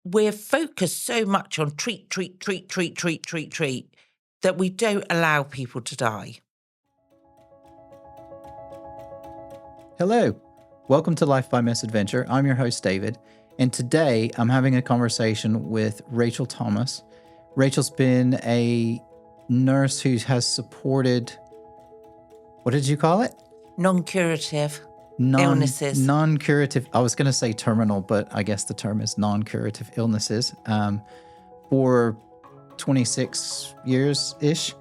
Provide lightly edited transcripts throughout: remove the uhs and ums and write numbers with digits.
we're focused so much on treat that we don't allow people to die. Hello, welcome to Life by Misadventure. I'm your host, David, and today I'm having a conversation with Rachel Thomas. Rachel's been a nurse who has supported, what did you call it? Non-curative illnesses. Non-curative, I was going to say terminal, but I guess the term is non-curative illnesses for 26 years-ish.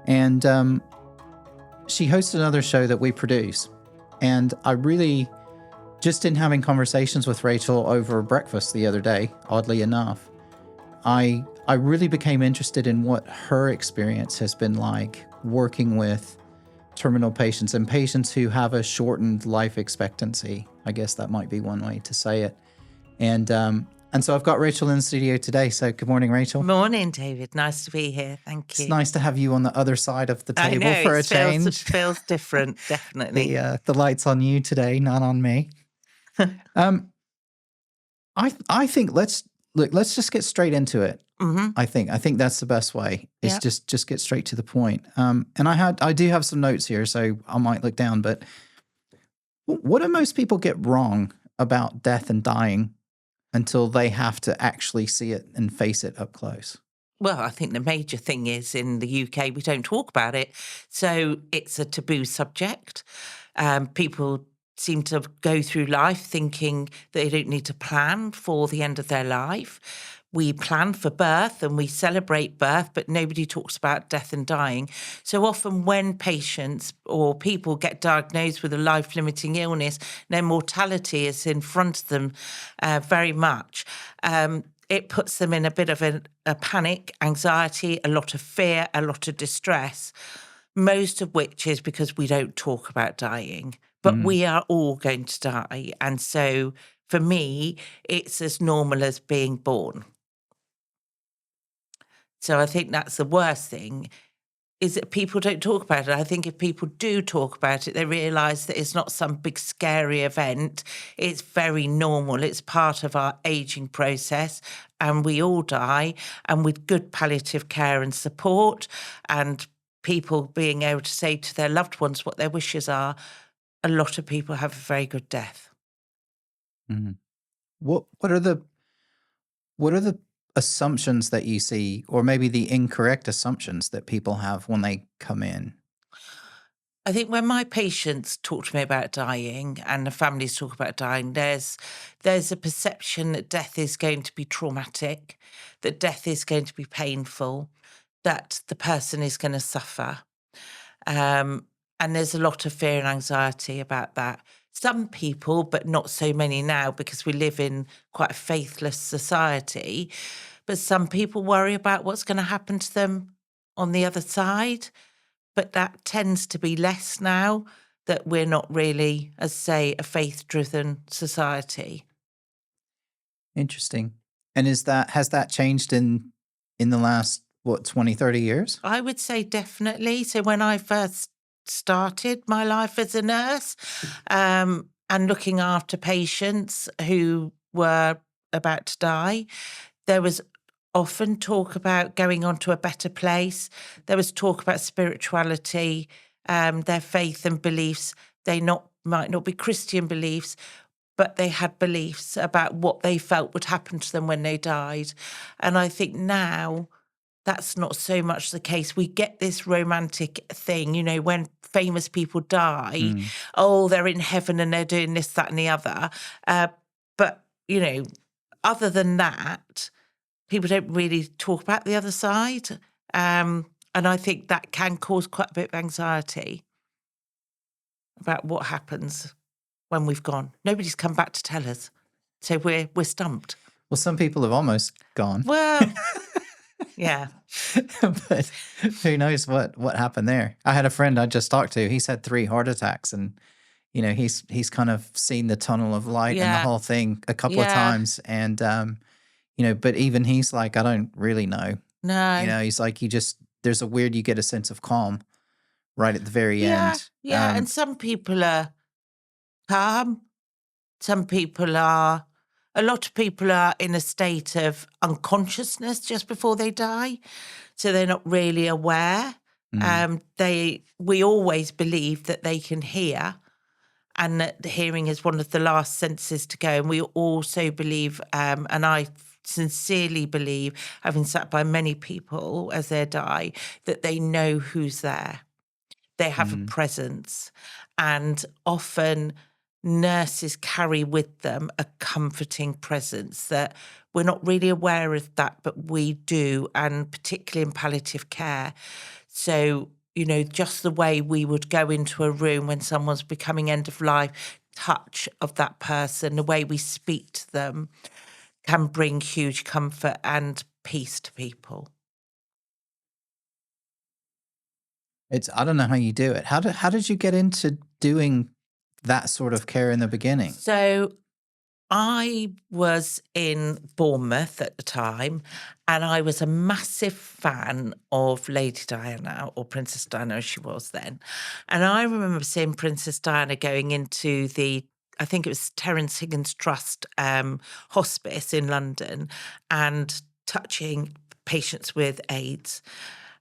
And she hosts another show that we produce. And I really, just in having conversations with Rachel over breakfast the other day, oddly enough, I really became interested in what her experience has been like working with terminal patients and patients who have a shortened life expectancy. I guess that might be one way to say it. And so I've got Rachel in the studio today. So good morning, Rachel. Morning, David. Nice to be here. Thank you. It's nice to have you on the other side of the table I know, for a change. It feels different, definitely. The light's on you today, not on me. I think let's just get straight into it. Mm-hmm. I think that's the best way. Is Yep. just get straight to the point. And I do have some notes here, so I might look down. But what do most people get wrong about death and dying until they have to actually see it and face it up close? Well, I think the major thing is in the UK, we don't talk about it. So it's a taboo subject. People seem to go through life thinking that they don't need to plan for the end of their life. We plan for birth and we celebrate birth, but nobody talks about death and dying. So often when patients or people get diagnosed with a life-limiting illness, their mortality is in front of them very much. It puts them in a bit of a panic, anxiety, a lot of fear, a lot of distress, most of which is because we don't talk about dying. But we are all going to die. And so for me, it's as normal as being born. So I think that's the worst thing, is that people don't talk about it. I think if people do talk about it, they realise that it's not some big scary event. It's very normal. It's part of our ageing process, and we all die. And with good palliative care and support and people being able to say to their loved ones what their wishes are, a lot of people have a very good death. Mm-hmm. What are the assumptions that you see, or maybe the incorrect assumptions that people have when they come in? I think when my patients talk to me about dying and the families talk about dying, there's a perception that death is going to be traumatic, that death is going to be painful, that the person is going to suffer. And there's a lot of fear and anxiety about that. Some people, but not so many now because we live in quite a faithless society, but some people worry about what's going to happen to them on the other side. But that tends to be less now, that we're not really, as say, a faith-driven society. Interesting. And has that changed in the last 20, 30 years? I would say definitely. So when I first started my life as a nurse, and looking after patients who were about to die, there was often talk about going on to a better place. There was talk about spirituality, their faith and beliefs. They might not be Christian beliefs, but they had beliefs about what they felt would happen to them when they died. And I think now that's not so much the case. We get this romantic thing, when famous people die, oh, they're in heaven and they're doing this, that, and the other. But, other than that, people don't really talk about the other side. And I think that can cause quite a bit of anxiety about what happens when we've gone. Nobody's come back to tell us. So we're stumped. Well, some people have almost gone. Well, yeah. But who knows what happened there. I had a friend I just talked to. He's had 3 heart attacks, and he's kind of seen the tunnel of light and the whole thing a couple of times. And but even he's like, I don't really know. No. He's like, you get a sense of calm right at the very end. Yeah, and some people are calm. Some people are a lot of people are in a state of unconsciousness just before they die, so they're not really aware. Mm. We always believe that they can hear, and that the hearing is one of the last senses to go. And we also believe, and I sincerely believe, having sat by many people as they die, that they know who's there. They have a Mm. presence, and often nurses carry with them a comforting presence that we're not really aware of that, but we do, and particularly in palliative care. So, just the way we would go into a room when someone's becoming end of life, touch of that person, the way we speak to them can bring huge comfort and peace to people. I don't know how you do it. How did you get into doing that sort of care in the beginning? So I was in Bournemouth at the time, and I was a massive fan of Lady Diana, or Princess Diana as she was then. And I remember seeing Princess Diana going into I think it was Terence Higgins Trust hospice in London, and touching patients with AIDS.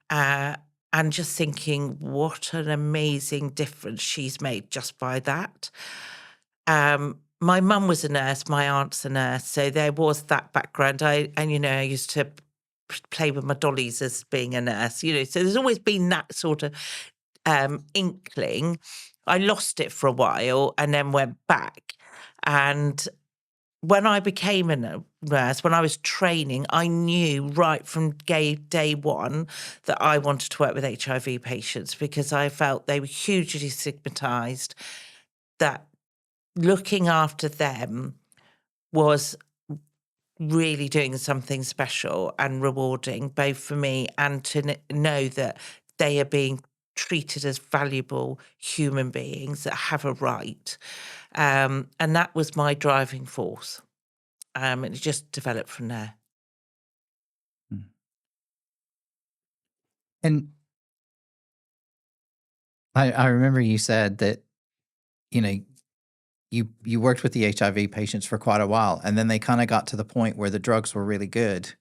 Uh, and just thinking, what an amazing difference she's made just by that. My mum was a nurse, my aunt's a nurse, so there was that background. I used to play with my dollies as being a nurse, so there's always been that sort of inkling. I lost it for a while and then went back. And when I became a nurse, when I was training, I knew right from day one that I wanted to work with HIV patients, because I felt they were hugely stigmatized, that looking after them was really doing something special and rewarding, both for me and to know that they are being treated as valuable human beings that have a right. And that was my driving force. And it just developed from there. Mm. And I remember you said that, you know, you worked with the HIV patients for quite a while, and then they kinda got to the point where the drugs were really good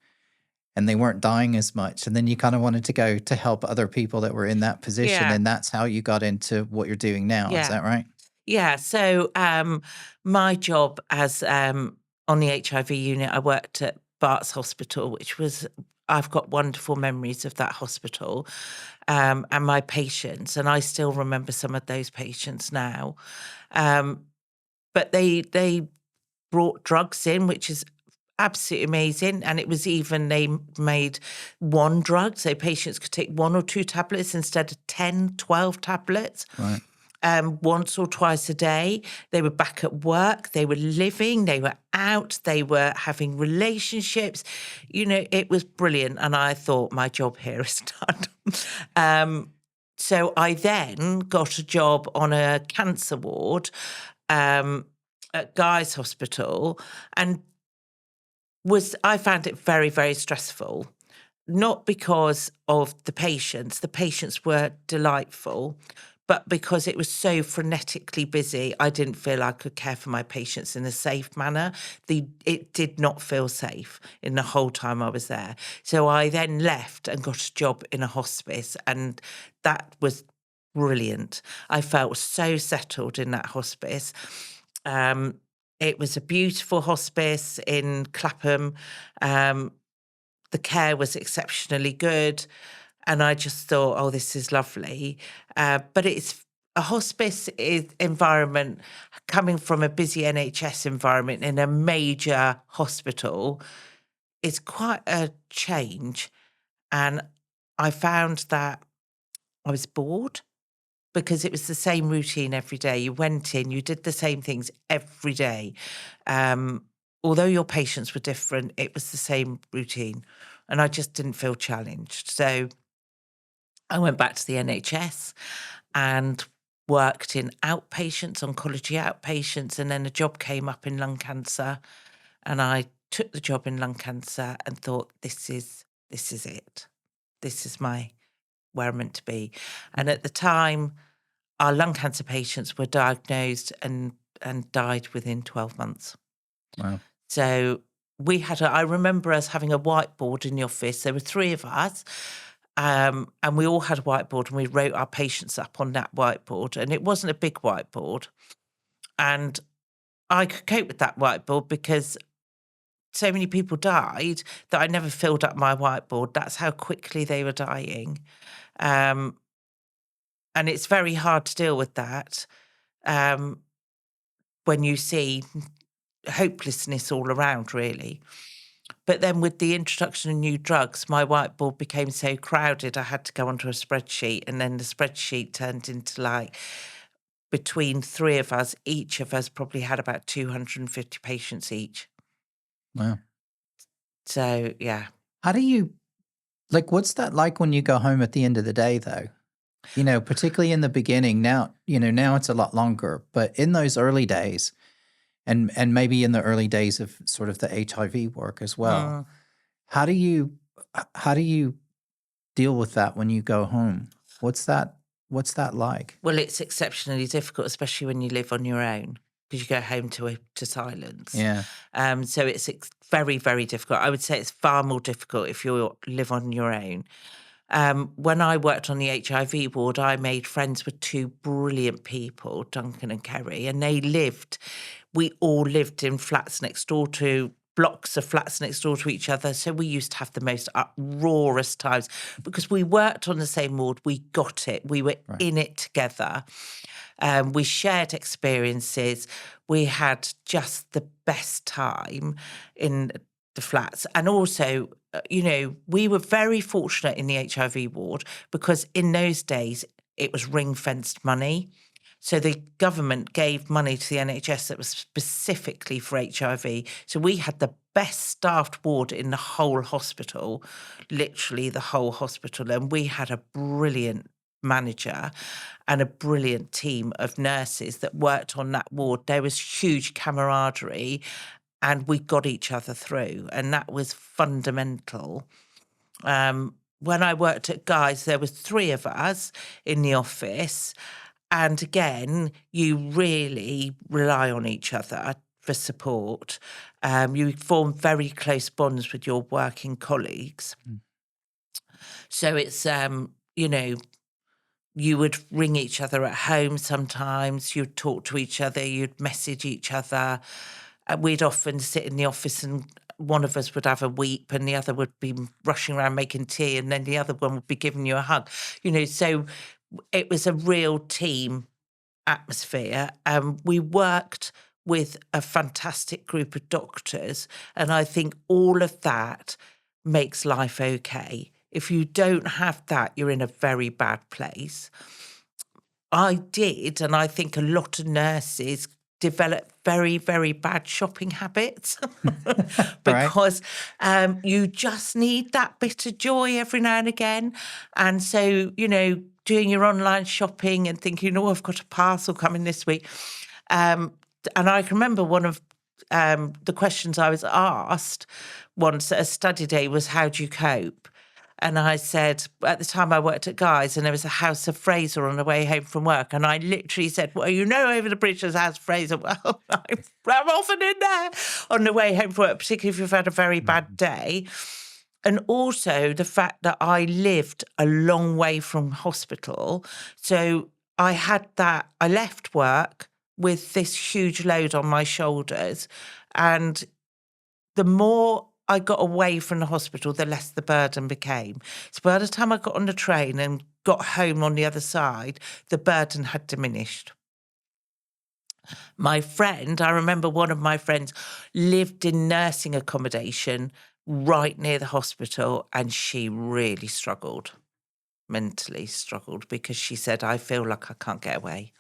and they weren't dying as much, and then you kinda wanted to go to help other people that were in that position, Yeah, and that's how you got into what you're doing now, is yeah. that right? Yeah, so my job as on the HIV unit, I worked at Bart's Hospital, which was, I've got wonderful memories of that hospital, and my patients, and I still remember some of those patients now. Um, but they brought drugs in, which is absolutely amazing. And it was even, they made one drug, so patients could take 1 or 2 tablets instead of 10, 12 tablets, Right. once or twice a day. They were back at work, they were living, they were out, they were having relationships. It was brilliant. And I thought, my job here is done. So I then got a job on a cancer ward um, at Guy's Hospital, and I found it very, very stressful. Not because of the patients. The patients were delightful, but because it was so frenetically busy, I didn't feel I could care for my patients in a safe manner. It did not feel safe in the whole time I was there. So I then left and got a job in a hospice, and that was brilliant. I felt so settled in that hospice. Um, it was a beautiful hospice in Clapham. Um, the care was exceptionally good, and I just thought, "Oh, this is lovely." But it's a hospice is environment, coming from a busy NHS environment in a major hospital, is quite a change, and I found that I was bored, because it was the same routine every day. You went in, you did the same things every day. Um, Although your patients were different, it was the same routine, and I just didn't feel challenged. So I went back to the NHS and worked in outpatients, oncology outpatients, and then a job came up in lung cancer, and I took the job in lung cancer and thought, this is it. This is my where I'm meant to be. And at the time, our lung cancer patients were diagnosed and died within 12 months. Wow. So I remember us having a whiteboard in the office. There were 3 of us, and we all had a whiteboard, and we wrote our patients up on that whiteboard, and it wasn't a big whiteboard. And I could cope with that whiteboard because so many people died that I never filled up my whiteboard. That's how quickly they were dying. Um, and it's very hard to deal with that, um, when you see hopelessness all around, really. But then with the introduction of new drugs, my whiteboard became so crowded, I had to go onto a spreadsheet, and then the spreadsheet turned into, like, between 3 of us, each of us probably had about 250 patients each. Wow. So, yeah. How do you like, what's that like when you go home at the end of the day, though? Particularly in the beginning. Now it's a lot longer, but in those early days, and maybe in the early days of sort of the HIV work as well, Mm. how do you how do you deal with that when you go home? What's that like? Well, it's exceptionally difficult, especially when you live on your own, because you go home to silence. Yeah. So it's very, very difficult. I would say it's far more difficult if you live on your own. When I worked on the HIV ward, I made friends with 2 brilliant people, Duncan and Kerry, and we all lived in blocks of flats next door to each other. So we used to have the most uproarious times because we worked on the same ward. We got it. We were Right. in it together. We shared experiences. We had just the best time in the flats. And also, we were very fortunate in the HIV ward because in those days, it was ring-fenced money. So the government gave money to the NHS that was specifically for HIV. So we had the best staffed ward in the whole hospital, literally the whole hospital. And we had a brilliant manager and a brilliant team of nurses that worked on that ward. There was huge camaraderie and we got each other through, and that was fundamental. When I worked at Guy's, there was 3 of us in the office, and again, you really rely on each other for support. You form very close bonds with your working colleagues. Mm. So it's, you would ring each other at home sometimes, you'd talk to each other, you'd message each other. We'd often sit in the office and one of us would have a weep and the other would be rushing around making tea, and then the other one would be giving you a hug. So it was a real team atmosphere. We worked with a fantastic group of doctors, and I think all of that makes life okay. If you don't have that, you're in a very bad place. I did, and I think a lot of nurses develop very, very bad shopping habits Right. because you just need that bit of joy every now and again. And so, doing your online shopping and thinking, oh, I've got a parcel coming this week. And I can remember one of the questions I was asked once at a study day was, how do you cope? And I said, at the time I worked at Guy's and there was a House of Fraser on the way home from work. And I literally said, well, over the bridge there's House of Fraser. Well, I'm often in there on the way home from work, particularly if you've had a very bad day. And also the fact that I lived a long way from hospital. So I left work with this huge load on my shoulders. And the more I got away from the hospital, the less the burden became. So by the time I got on the train and got home on the other side, the burden had diminished. I remember one of my friends lived in nursing accommodation right near the hospital, and she really mentally struggled, because she said, I feel like I can't get away.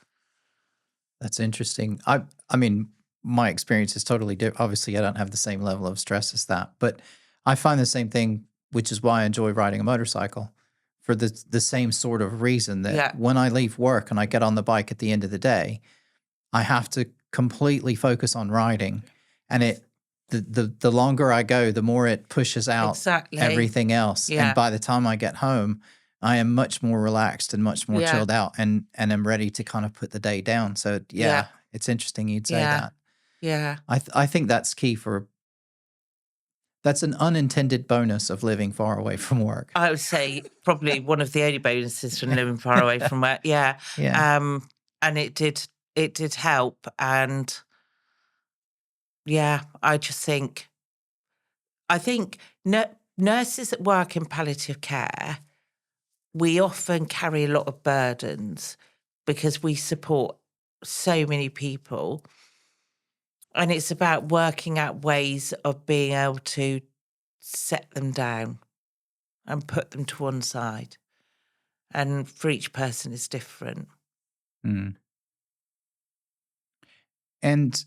That's interesting. I mean, my experience is totally different. Obviously, I don't have the same level of stress as that, but I find the same thing, which is why I enjoy riding a motorcycle, for the same sort of reason that Yeah. when I leave work and I get on the bike at the end of the day, I have to completely focus on riding, and the longer I go, the more it pushes out Exactly. everything else. Yeah. And by the time I get home, I am much more relaxed and much more Yeah. chilled out, and am ready to kind of put the day down. So yeah, Yeah. it's interesting you'd say Yeah. that. Yeah. I think that's key for That's an unintended bonus of living far away from work. I would say probably one of the only bonuses from living far away from work. Yeah. Yeah. And it did help. And yeah, I think nurses that work in palliative care, we often carry a lot of burdens because we support so many people. And it's about working out ways of being able to set them down and put them to one side. And for each person is different. Mm. And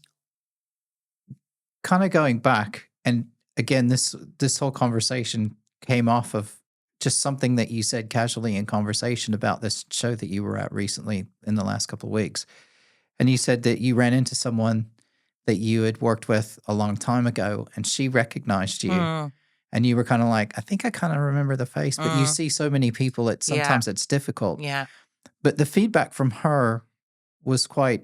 kind of going back, and again, this whole conversation came off of just something that you said casually in conversation about this show that you were at recently in the last couple of weeks. And you said that you ran into someone that you had worked with a long time ago, and she recognized you. Mm, And you were kind of like, I think I kind of remember the face, but you mm, see so many people, yeah, sometimes it's difficult. yeah. But the feedback from her was quite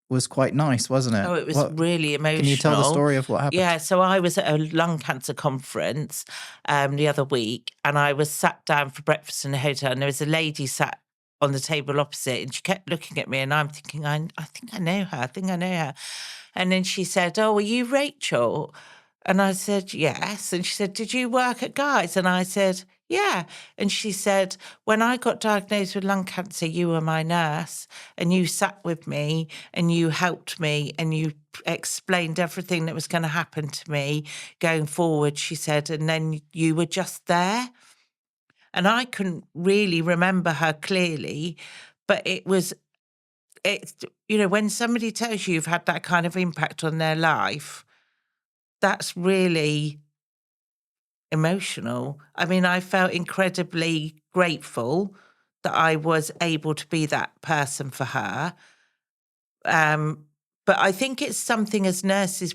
nice, wasn't it? Oh, it was What really can you tell the emotional. story of what happened? Yeah, so I was at a lung cancer conference the other week, and I was sat down for breakfast in a hotel, and there was a lady sat on the table opposite, and she kept looking at me, and I'm thinking, I think I know her. I think I know her. And then she said, "Oh, are you Rachel?" And I said, "Yes." And she said, "Did you work at Guy's?" And I said, "Yeah." And she said, "When I got diagnosed with lung cancer, you were my nurse and you sat with me and you helped me and you explained everything that was going to happen to me going forward," she said, "and then you were just there." And I couldn't really remember her clearly, but it's, when somebody tells you you've had that kind of impact on their life, that's really emotional. I mean, I felt incredibly grateful that I was able to be that person for her. Um, but I think it's something as nurses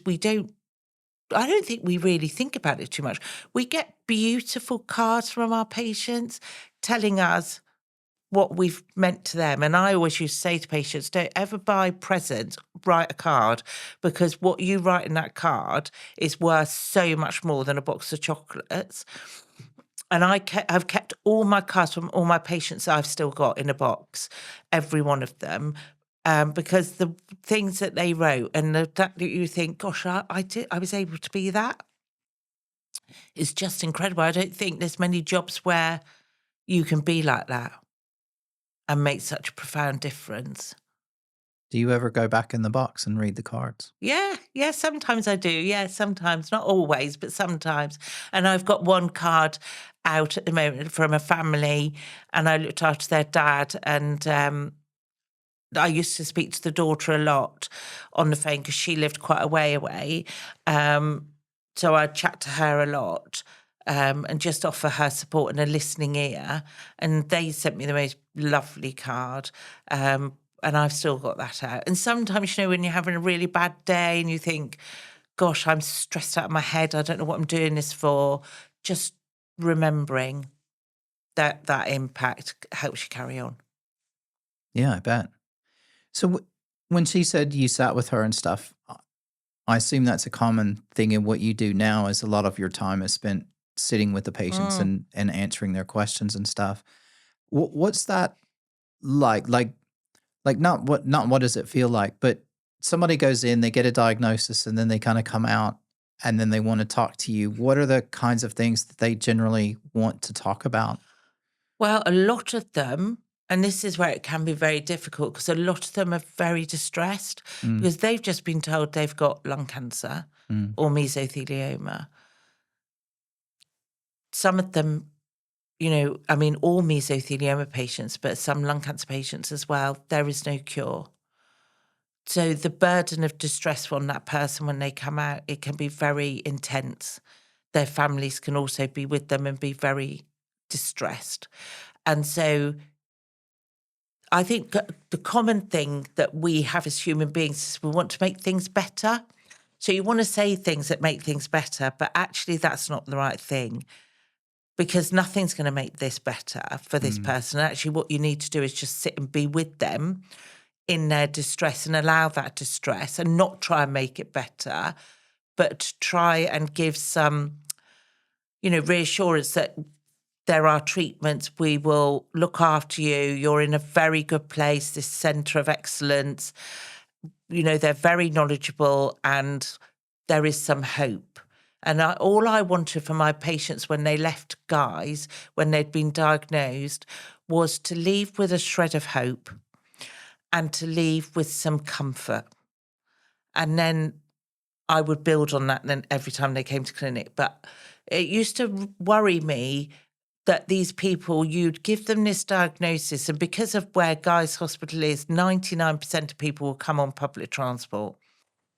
I don't think we really think about it too much. We get beautiful cards from our patients telling us what we've meant to them. And I always used to say to patients, don't ever buy presents, write a card, because what you write in that card is worth so much more than a box of chocolates. And I've kept all my cards from all my patients I've still got in a box, every one of them, because the things that they wrote and the fact that you think, gosh, I was able to be that is just incredible. I don't think there's many jobs where you can be like that and make such a profound difference. Do you ever go back in the box and read the cards? Yeah, yeah, sometimes I do. Yeah, sometimes, not always, but sometimes. And I've got one card out at the moment from a family, and I looked after their dad. And I used to speak to the daughter a lot on the phone because she lived quite a way away. Um, so I'd chat to her a lot. And just offer her support and a listening ear. And they sent me the most lovely card. And I've still got that out. And sometimes, when you're having a really bad day and you think, gosh, I'm stressed out of my head, I don't know what I'm doing this for, just remembering that impact helps you carry on. Yeah, I bet. So when she said you sat with her and stuff, I assume that's a common thing in what you do now is a lot of your time is spent sitting with the patients Mm. and answering their questions and stuff. What's that like? Like not what does it feel like, but somebody goes in, they get a diagnosis, and then they kind of come out and then they want to talk to you. What are the kinds of things that they generally want to talk about? Well, a lot of them, and this is where it can be very difficult because a lot of them are very distressed Mm, because they've just been told they've got lung cancer mm, or mesothelioma. Some of them, I mean, all mesothelioma patients, but some lung cancer patients as well, there is no cure. So the burden of distress on that person when they come out, it can be very intense. Their families can also be with them and be very distressed. And so I think the common thing that we have as human beings is we want to make things better. So you want to say things that make things better, but actually that's not the right thing because nothing's going to make this better for this mm. person. Actually, what you need to do is just sit and be with them in their distress and allow that distress and not try and make it better, but to try and give some, reassurance that there are treatments, we will look after you, you're in a very good place, this centre of excellence. They're very knowledgeable and there is some hope. And all I wanted for my patients when they left Guy's, when they'd been diagnosed, was to leave with a shred of hope and to leave with some comfort. And then I would build on that then every time they came to clinic. But it used to worry me that these people, you'd give them this diagnosis, and because of where Guy's Hospital is, 99% of people will come on public transport.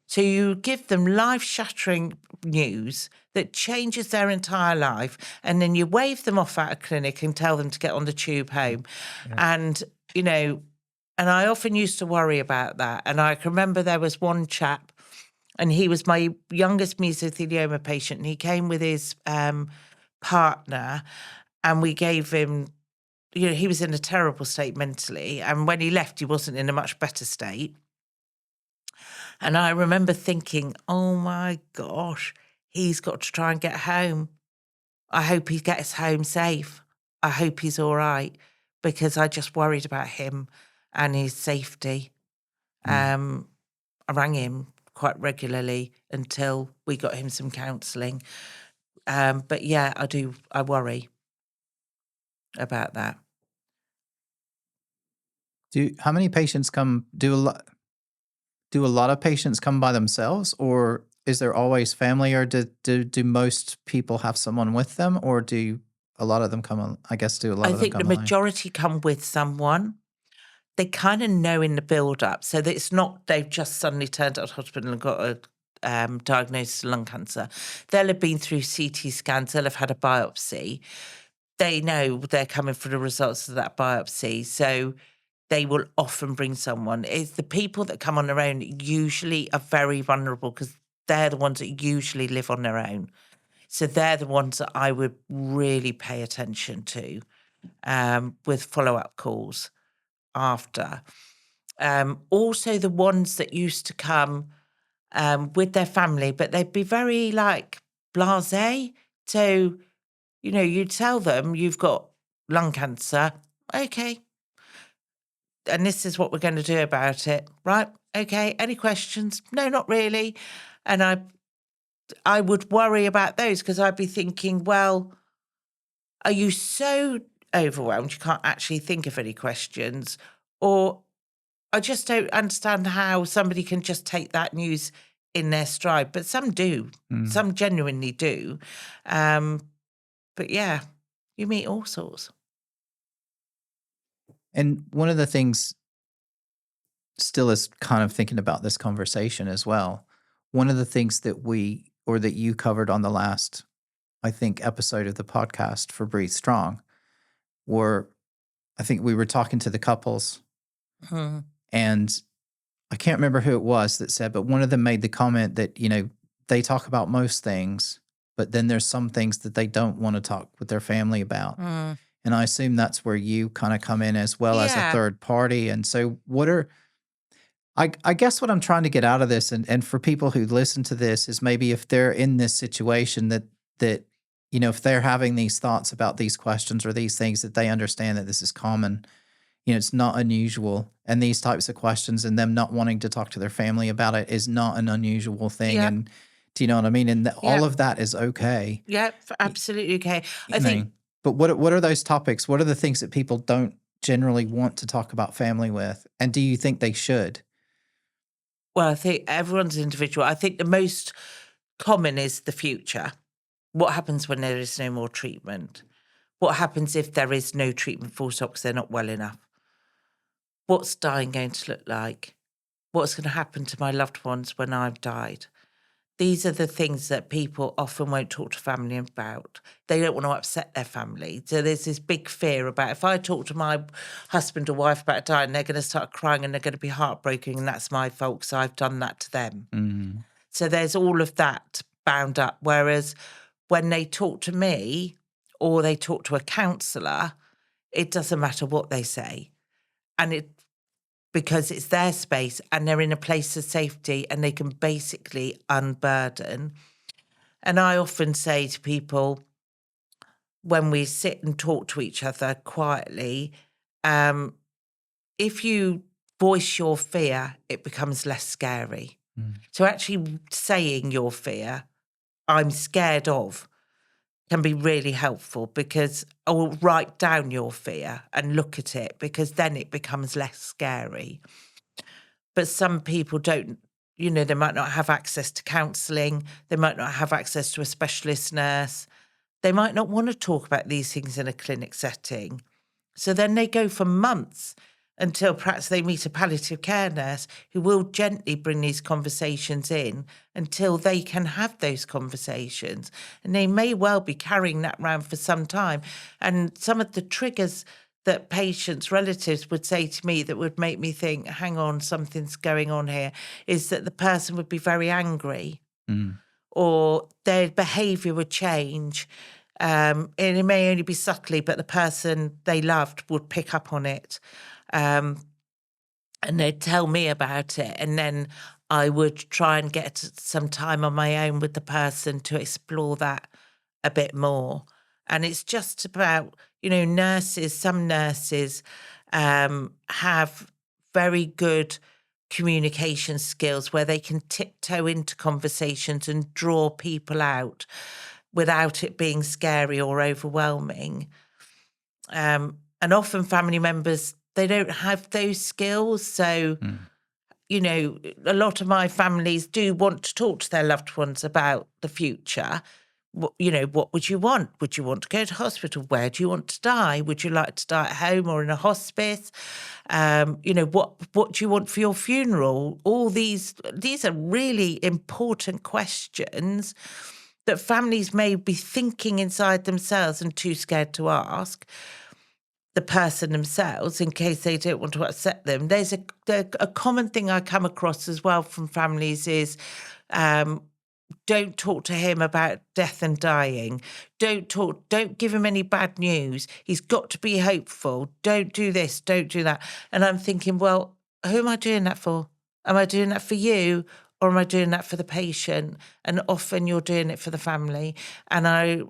So you give them life-shattering news that changes their entire life, and then you wave them off out of clinic and tell them to get on the tube home. Yeah. And, and I often used to worry about that. And I can remember there was one chap, and he was my youngest mesothelioma patient, and he came with his partner, and we gave him, he was in a terrible state mentally. And when he left, he wasn't in a much better state. And I remember thinking, oh my gosh, he's got to try and get home. I hope he gets home safe. I hope he's all right, because I just worried about him and his safety. I rang him quite regularly until we got him some counselling. But yeah, I worry about that. How many patients come? Do a lot of patients come by themselves, or is there always family, or do most people have someone with them, or do a lot of them come on? I guess do a lot I of them think the come alone? majority come with someone. They kind of know in the build-up, so that it's not they've just suddenly turned up to hospital and got a diagnosis of lung cancer. They'll have been through CT scans, they'll have had a biopsy. They know they're coming for the results of that biopsy, so they will often bring someone. It's the people that come on their own usually are very vulnerable, because they're the ones that usually live on their own. So they're the ones that I would really pay attention to with follow-up calls after. Also the ones that used to come with their family, but they'd be very blasé. So, you tell them you've got lung cancer. Okay. And this is what we're going to do about it. Right. Okay. Any questions? No, not really. And I would worry about those, because I'd be thinking, well, are you so overwhelmed you can't actually think of any questions? Or I just don't understand how somebody can just take that news in their stride. But some do. Some genuinely do. But yeah, you meet all sorts. And one of the things, still is kind of thinking about this conversation as well, one of the things that that you covered on the last, I think, episode of the podcast for Breathe Strong, were, I think we were talking to the couples, and I can't remember who it was that said, but one of them made the comment that, they talk about most things, but then there's some things that they don't want to talk with their family about. And I assume that's where you kind of come in as well, as a Yeah. third party. And so I guess what I'm trying to get out of this, and for people who listen to this, is maybe if they're in this situation that if they're having these thoughts about these questions or these things, that they understand that this is common. It's not unusual. And these types of questions and them not wanting to talk to their family about it is not an unusual thing. Yeah. And do you know what I mean? And all of that is okay. Yeah, absolutely okay. I You think know, but what are those topics? What are the things that people don't generally want to talk about family with? And do you think they should? Well, I think everyone's individual. I think the most common is the future. What happens when there is no more treatment? What happens if there is no treatment full stop because they're not well enough? What's dying going to look like? What's going to happen to my loved ones when I've died? These are the things that people often won't talk to family about. They don't want to upset their family. So there's this big fear about, if I talk to my husband or wife about dying, they're going to start crying and they're going to be heartbroken, and that's my fault because I've done that to them. So there's all of that bound up. Whereas when they talk to me or they talk to a counsellor, it doesn't matter what they say. And because it's their space and they're in a place of safety and they can basically unburden. And I often say to people when we sit and talk to each other quietly, if you voice your fear, it becomes less scary. So actually saying your fear, I'm scared of, can be really helpful because, or write down your fear and look at it, because then it becomes less scary. But some people don't, they might not have access to counselling. They might not have access to a specialist nurse. They might not want to talk about these things in a clinic setting. So then they go for months until perhaps they meet a palliative care nurse who will gently bring these conversations in until they can have those conversations. And they may well be carrying that around for some time. And some of the triggers that patients' relatives would say to me that would make me think, hang on, something's going on here, is that the person would be very angry or their behaviour would change. And it may only be subtly, but the person they loved would pick up on it. And they'd tell me about it. And then I would try and get some time on my own with the person to explore that a bit more. And it's just about, some nurses have very good communication skills where they can tiptoe into conversations and draw people out without it being scary or overwhelming. And often family members, they don't have those skills. So, a lot of my families do want to talk to their loved ones about the future. What would you want? Would you want to go to hospital? Where do you want to die? Would you like to die at home or in a hospice? What do you want for your funeral? All these are really important questions that families may be thinking inside themselves and too scared to ask the person themselves in case they don't want to upset them. There's a common thing I come across as well from families is don't talk to him about death and dying. Don't give him any bad news. He's got to be hopeful. Don't do this, don't do that. And I'm thinking, well, who am I doing that for? Am I doing that for you or am I doing that for the patient? And often you're doing it for the family. And I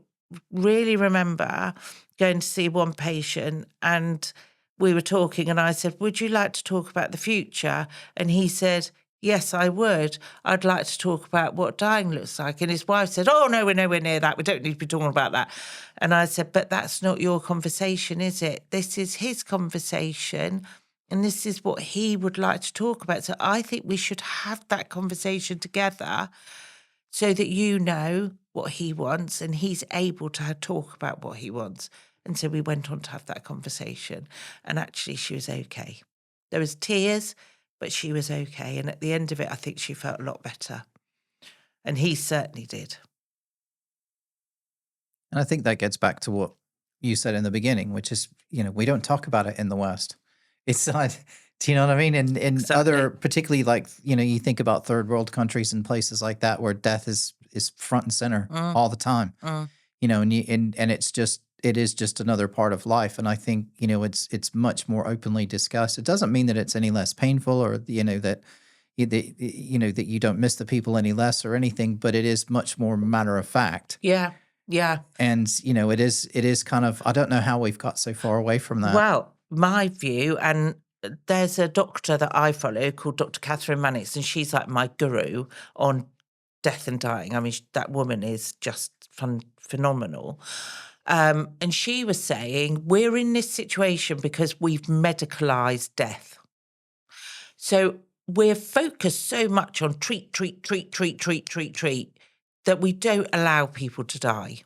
really remember going to see one patient and we were talking and I said, would you like to talk about the future? And he said, yes, I would. I'd like to talk about what dying looks like. And his wife said, oh, no, we're nowhere near that. We don't need to be talking about that. And I said, but that's not your conversation, is it? This is his conversation. And this is what he would like to talk about. So I think we should have that conversation together so that you know what he wants and he's able to talk about what he wants. And so we went on to have that conversation. And actually, she was okay. There was tears, but she was okay. And at the end of it, I think she felt a lot better. And he certainly did. And I think that gets back to what you said in the beginning, which is, we don't talk about it in the West. It's not, do you know what I mean? In Exactly. other, particularly like, you think about third world countries and places like that where death is front and center all the time, and it is just another part of life. And I think, it's much more openly discussed. It doesn't mean that it's any less painful or, that you don't miss the people any less or anything, but it is much more matter of fact. Yeah. Yeah. And, it is kind of, I don't know how we've got so far away from that. Well, my view, and there's a doctor that I follow called Dr. Catherine Mannix, and she's like my guru on death and dying. I mean, that woman is just phenomenal. And she was saying, we're in this situation because we've medicalised death. So we're focused so much on treat, that we don't allow people to die.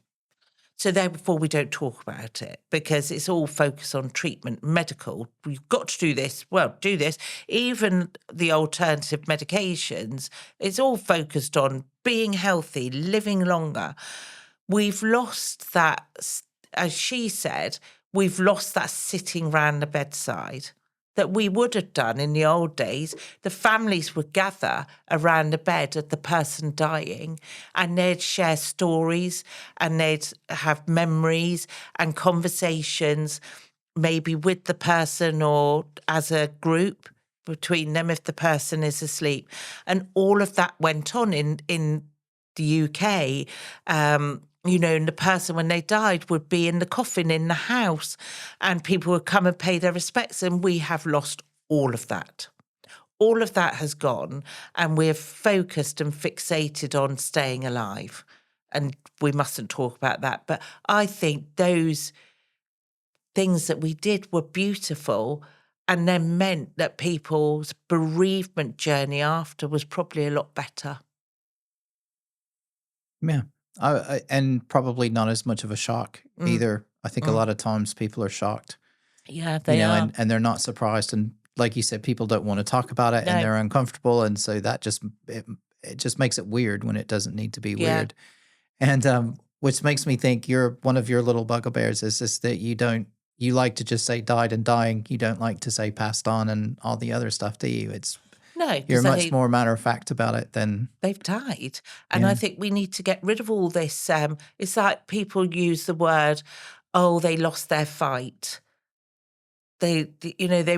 So therefore we don't talk about it because it's all focused on treatment, medical. We've got to do this. Well, do this. Even the alternative medications, it's all focused on being healthy, living longer. We've lost that, as she said, we've lost that sitting round the bedside that we would have done in the old days. The families would gather around the bed of the person dying and they'd share stories and they'd have memories and conversations, maybe with the person or as a group. between them if the person is asleep. And all of that went on in the UK. And the person, when they died, would be in the coffin in the house, and people would come and pay their respects. And we have lost all of that. All of that has gone, and we're focused and fixated on staying alive. And we mustn't talk about that. But I think those things that we did were beautiful, and then meant that people's bereavement journey after was probably a lot better. Yeah. And probably not as much of a shock Mm, either. I think a mm. lot of times people are shocked, Yeah, they and are. they're not surprised. And like you said, people don't want to talk about it and No, they're uncomfortable. And so that it just makes it weird when it doesn't need to be yeah. weird. And which makes me think one of your little bugbears is just that you like to just say died and dying. You don't like to say passed on and all the other stuff, do you? No, You're because much more matter of fact about it than they've died. And I yeah. think we need to get rid of all this. It's like people use the word, oh, they lost their fight. They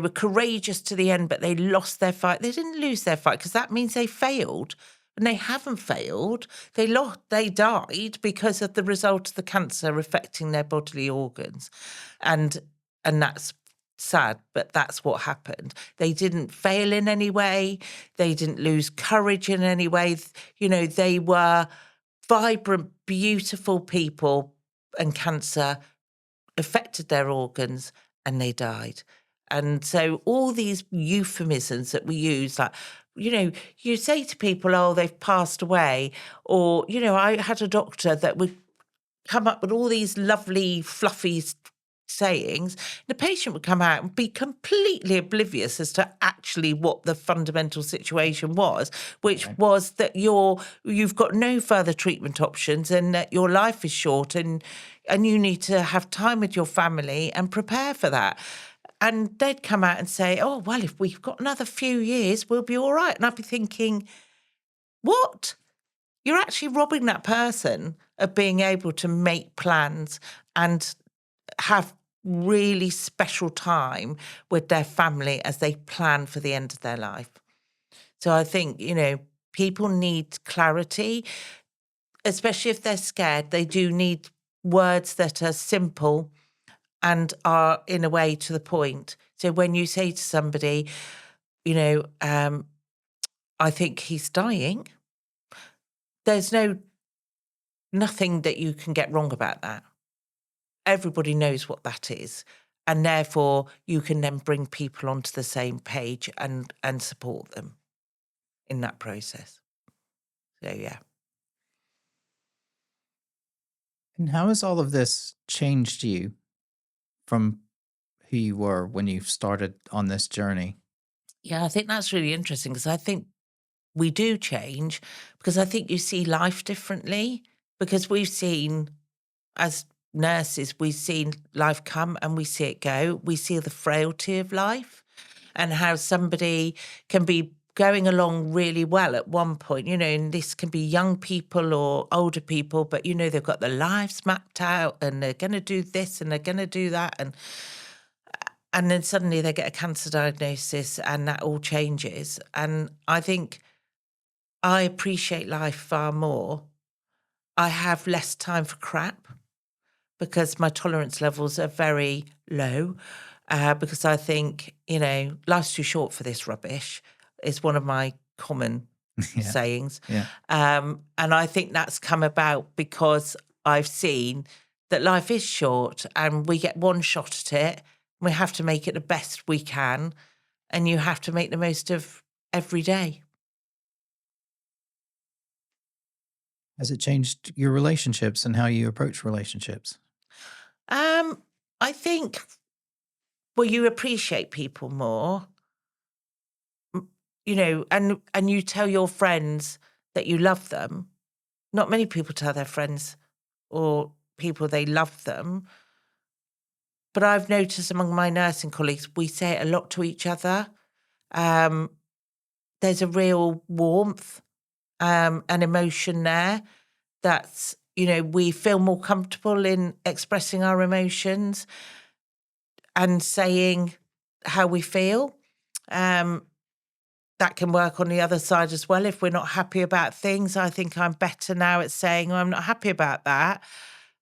were courageous to the end, but they lost their fight. They didn't lose their fight because that means they failed. And they haven't failed. They died because of the result of the cancer affecting their bodily organs. And and that's sad, but that's what happened. They didn't fail in any way. They didn't lose courage in any way. They were vibrant, beautiful people, and cancer affected their organs and they died. And so all these euphemisms that we use, like, you say to people, oh, they've passed away. Or, I had a doctor that would come up with all these lovely, fluffy sayings. The patient would come out and be completely oblivious as to actually what the fundamental situation was, which Right. was that you've got no further treatment options and that your life is short and you need to have time with your family and prepare for that. And they'd come out and say, oh, well, if we've got another few years, we'll be all right. And I'd be thinking, what? You're actually robbing that person of being able to make plans and have really special time with their family as they plan for the end of their life. So I think, people need clarity, especially if they're scared. They do need words that are simple and are, in a way, to the point. So when you say to somebody, I think he's dying, there's nothing that you can get wrong about that. Everybody knows what that is. And therefore, you can then bring people onto the same page and support them in that process. So, yeah. And how has all of this changed you from who you were when you started on this journey? Yeah, I think that's really interesting because I think we do change because I think you see life differently because we've seen, as nurses, we've seen life come and we see it go. We see the frailty of life and how somebody can be going along really well at one point, and this can be young people or older people, but, they've got their lives mapped out and they're going to do this and they're going to do that. And then suddenly they get a cancer diagnosis and that all changes. And I think I appreciate life far more. I have less time for crap because my tolerance levels are very low. Because I think, life's too short for this rubbish is one of my common Yeah. sayings. Yeah. And I think that's come about because I've seen that life is short and we get one shot at it. We have to make it the best we can. And you have to make the most of every day. Has it changed your relationships and how you approach relationships? I think, well, you appreciate people more, and you tell your friends that you love them. Not many people tell their friends or people they love them. But I've noticed among my nursing colleagues, we say it a lot to each other. Um, there's a real warmth and emotion there that's, we feel more comfortable in expressing our emotions and saying how we feel. that can work on the other side as well. If we're not happy about things, I think I'm better now at saying, I'm not happy about that.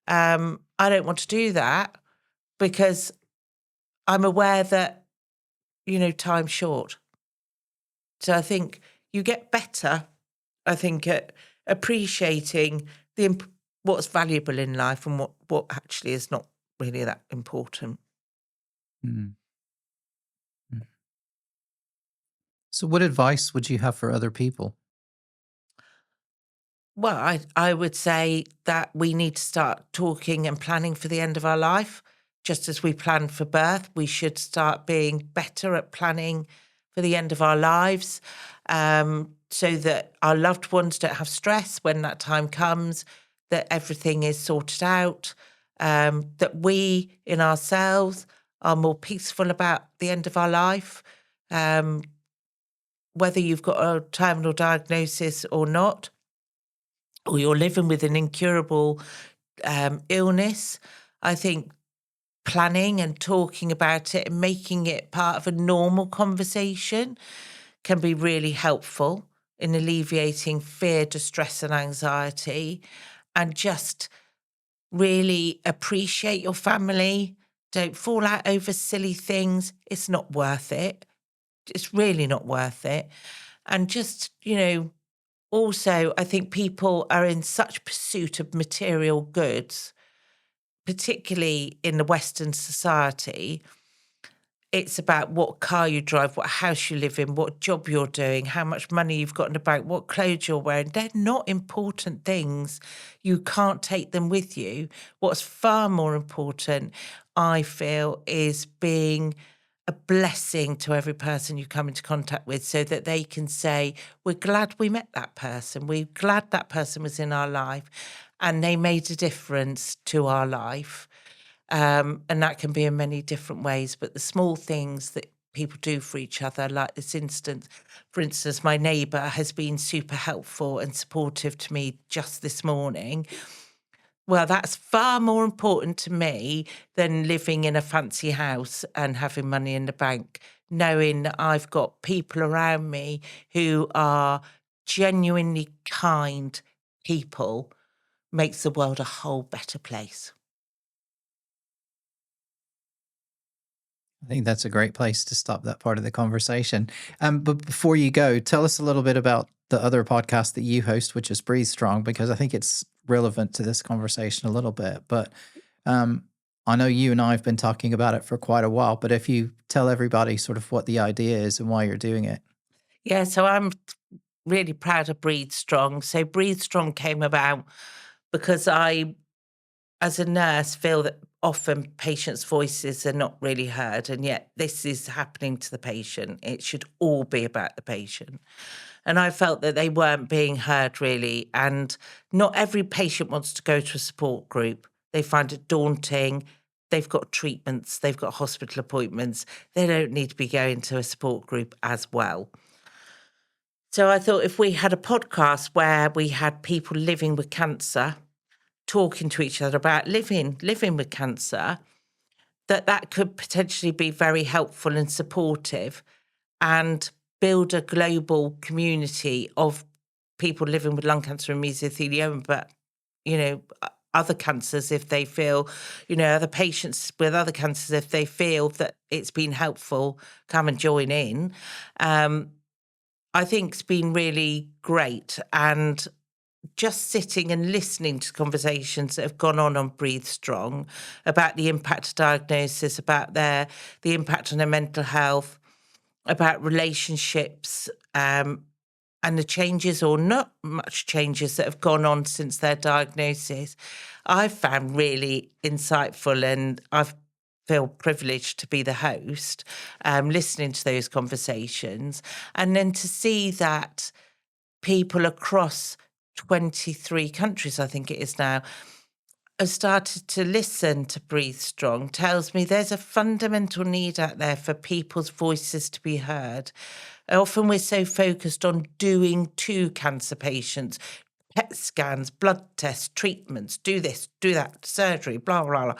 I don't want to do that because I'm aware that, time's short. So I think you get better, I think, at appreciating what's valuable in life and what actually is not really that important. Mm. Mm. So, what advice would you have for other people? Well, I would say that we need to start talking and planning for the end of our life. Just as we plan for birth, we should start being better at planning for the end of our lives, so that our loved ones don't have stress when that time comes, that everything is sorted out, that we in ourselves are more peaceful about the end of our life. Um, Whether you've got a terminal diagnosis or not, or you're living with an incurable illness, I think planning and talking about it and making it part of a normal conversation can be really helpful in alleviating fear, distress, and anxiety. And just really appreciate your family. Don't fall out over silly things. It's not worth it. It's really not worth it. And just, also, I think people are in such pursuit of material goods, particularly in the Western society. It's about what car you drive, what house you live in, what job you're doing, how much money you've got in the bank, what clothes you're wearing. They're not important things. You can't take them with you. What's far more important, I feel, is being a blessing to every person you come into contact with so that they can say, we're glad we met that person. We're glad that person was in our life and they made a difference to our life. And that can be in many different ways, but the small things that people do for each other, like this instance, for instance, my neighbour has been super helpful and supportive to me just this morning. Well, that's far more important to me than living in a fancy house and having money in the bank. Knowing that I've got people around me who are genuinely kind people makes the world a whole better place. I think that's a great place to stop that part of the conversation. But before you go, tell us a little bit about the other podcast that you host, which is Breathe Strong, because I think it's relevant to this conversation a little bit. But um, I know you and I have been talking about it for quite a while, but if you tell everybody sort of what the idea is and why you're doing it. Yeah, so I'm really proud of Breathe Strong. So Breathe Strong came about because I, as a nurse, feel that often patients' voices are not really heard, and yet this is happening to the patient. It should all be about the patient. And I felt that they weren't being heard really. And not every patient wants to go to a support group. They find it daunting. They've got treatments, they've got hospital appointments. They don't need to be going to a support group as well. So I thought if we had a podcast where we had people living with cancer talking to each other about living with cancer, that could potentially be very helpful and supportive and build a global community of people living with lung cancer and mesothelioma, but other cancers if they feel, other patients with other cancers if they feel that it's been helpful, come and join in. I think it's been really great. And just sitting and listening to conversations that have gone on Breathe Strong about the impact of diagnosis, about the impact on their mental health, about relationships, and the changes or not much changes that have gone on since their diagnosis, I've found really insightful, and I feel privileged to be the host, listening to those conversations, and then to see that people across 23 countries, I think it is now, have started to listen to Breathe Strong tells me there's a fundamental need out there for people's voices to be heard. Often we're so focused on doing to cancer patients, PET scans, blood tests, treatments, do this, do that, surgery, blah, blah, blah,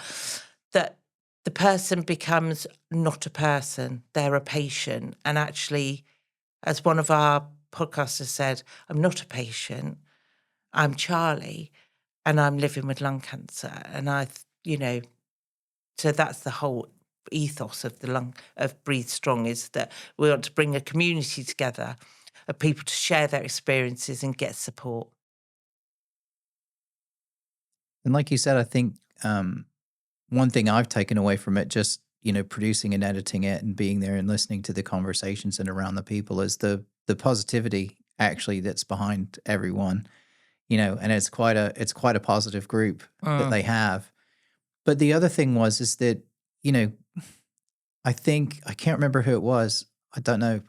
that the person becomes not a person, they're a patient. And actually, As one of our podcasters said, I'm not a patient. I'm Charlie, and I'm living with lung cancer. And so that's the whole ethos of of Breathe Strong, is that we want to bring a community together of people to share their experiences and get support. And like you said, I think one thing I've taken away from it, just producing and editing it and being there and listening to the conversations and around the people, is the positivity actually that's behind everyone. And it's quite a positive group that Mm, they have. But the other thing is that you know I think I can't remember who it was. I don't know.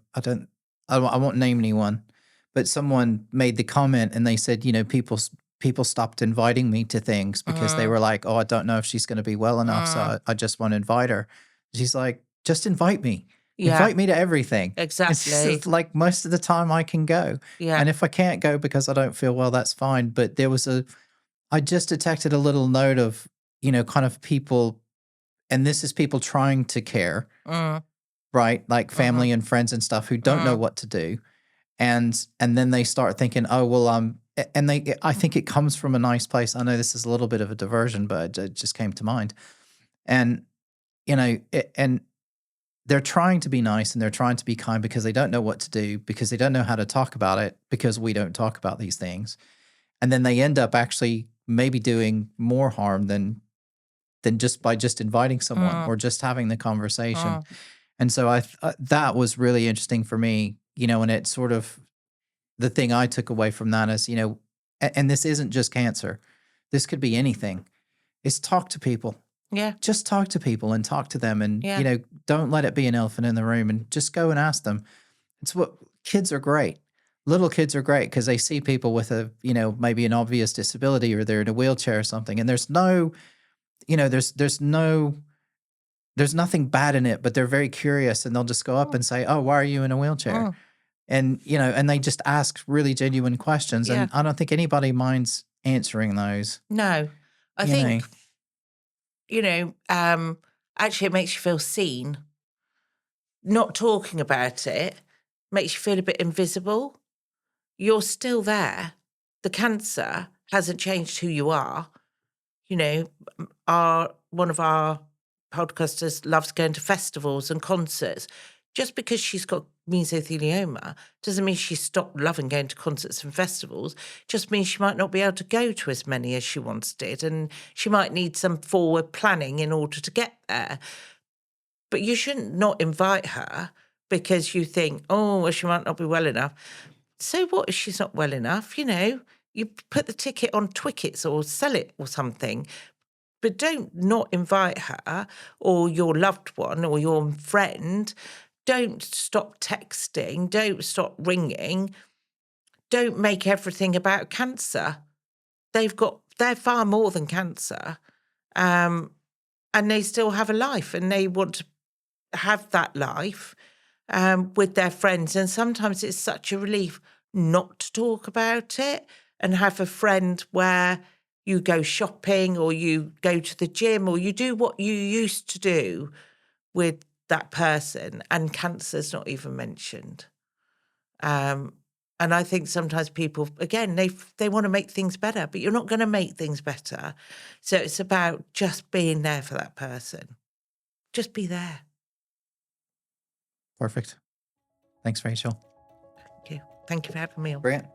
I won't name anyone, but someone made the comment and they said, people stopped inviting me to things because they mm, were like, "Oh, I don't know if she's going to be well enough, so mm. I just want to invite her." She's like, "Just invite me. Yeah, Invite me to everything." It's exactly. just like most of the time I can go. Yeah. And if I can't go because I don't feel well, that's fine. But I just detected a little note of, kind of people, and this is people trying to care, Mm, right? Like mhm, family and friends and stuff who don't know mm. what to do. And then they start thinking, "Oh, well, and I think it comes from a nice place. I know this is a little bit of a diversion, but it just came to mind. And, and they're trying to be nice and they're trying to be kind because they don't know what to do, because they don't know how to talk about it, because we don't talk about these things. And then they end up actually maybe doing more harm than just by just inviting someone Mm, or just having the conversation. mm, And so that was really interesting for me, and it sort of, the thing I took away from that is, and this isn't just cancer. This could be anything. Is talk to people. yeah, Just talk to people and talk to them, and, yeah, don't let it be an elephant in the room, and just go and ask them. It's what kids are great. Little kids are great because they see people with maybe an obvious disability, or they're in a wheelchair or something. And there's nothing bad in it, but they're very curious and they'll just go up mm, and say, "Oh, why are you in a wheelchair?" mm, And they just ask really genuine questions. yeah. And I don't think anybody minds answering those, No, I you know. think, you know, um, actually it makes you feel seen. Not talking about it makes you feel a bit invisible. You're still there. The cancer hasn't changed who you are. You know, our one of our podcasters loves going to festivals and concerts. Just because she's got mesothelioma doesn't mean she stopped loving going to concerts and festivals. Just means she might not be able to go to as many as she once did, and she might need some forward planning in order to get there. But you shouldn't not invite her because you think, oh, well, she might not be well enough. So what if she's not well enough? You put the ticket on Twickets or sell it or something, but don't not invite her or your loved one or your friend. Don't stop texting. Don't stop ringing. Don't make everything about cancer. They're far more than cancer. Um, and they still have a life and they want to have that life with their friends. And sometimes it's such a relief not to talk about it and have a friend where you go shopping or you go to the gym or you do what you used to do with that person, and cancer's not even mentioned. Um, and I think sometimes people, again, they want to make things better, but you're not going to make things better. So it's about just being there for that person. Just be there. Perfect. Thanks, Rachel. Thank you. Thank you for having me on. Grant.